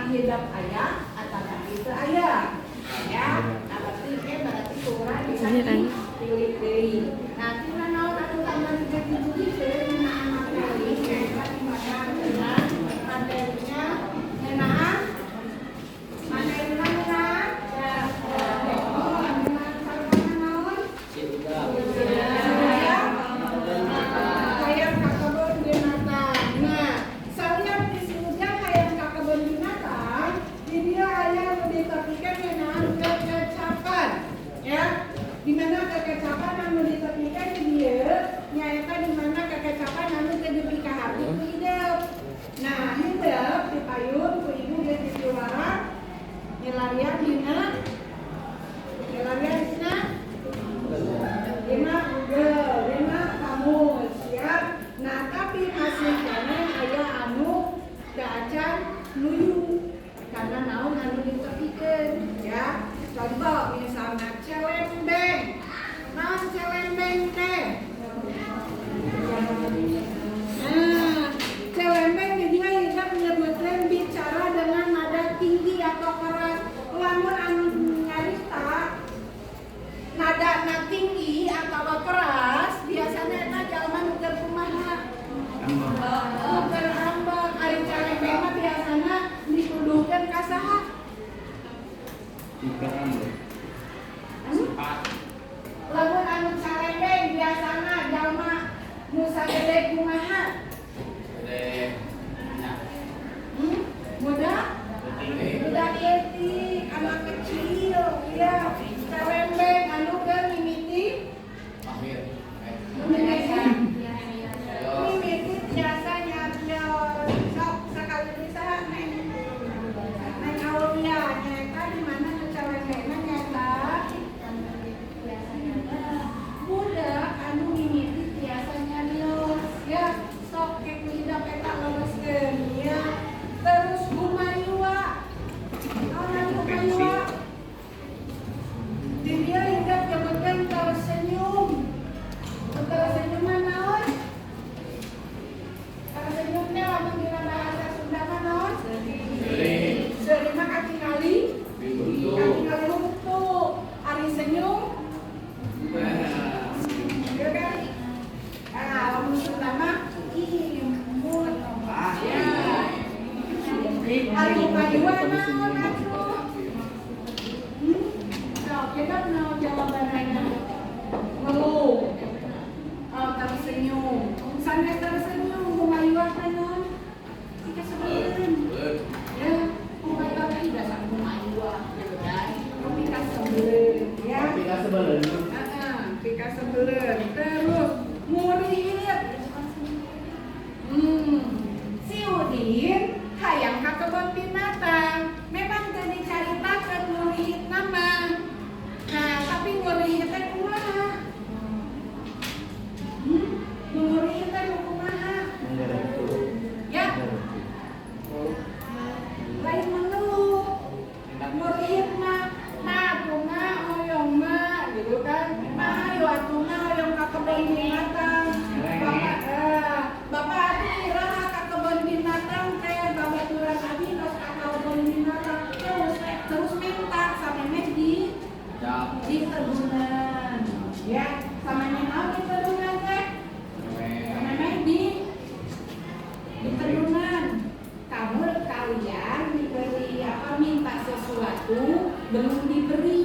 hidup ayah atau itu ayah ya. Nah berarti kurang bisa pilih. Nah kita mau anu tambah jadi tulis anak kali kayak gimana materinya menang materinya contoh misalnya celembeng. Nah, celembeng teh. Celembeng dia hidup menyebutkan bicara dengan nada tinggi atau keras. Lamun anu nyarita nada tinggi atau keras biasanya eta jalma nu keur kumaha? Keur ambak. Ari celembeng mah biasana dituduhkeun ka saha? Lamun anu calembeng biasana jalma nu sagede kumaha? Muda? Budak leutik, anak kecil, ya. Calembeng anu keur mimiti? Mimiti biasanya sok sakali bisa neng Aulia nyata di mana calembengna nyata budak anu mimiti biasanya lios ya sok ke hidup eta loloskeun ya. Terus Gumayua Gumayua di dia hidup nyebutkeun tersenyum tersenyuman naon tersenyumnya lamun dina bahasa Sunda mah naon seuri mah katingali lumtu ari senyum ya kan lamun Sunda mah imut ya ari Gumayua naon atuh kita mau jawabannya ngeluh tersenyum sanes tersenyum Gumayua naon kita sebelum ya Gumayua tidak sama Gumayua gitu kan pika sebelum ya pika sebelum terus murihit si Udin hayang ka kebon binatang memang teu dicaritakeun murihit nama. Nah, tapi murihit teh kumaha? Murihit teh kumaha? Ya. Lain mengeluh. Murihit mah bunga hoyong mah gitu kan. Nah, ayo atuh mah hoyong ka kebon binatang. Bapak atuh iraha ka kebon binatang teh babaturan abi tos ka kebon binatang terus minta samemeh di terbunan ya sama nenau di terbunan teh samemeh di terbunan kamu kalian diberi minta sesuatu belum diberi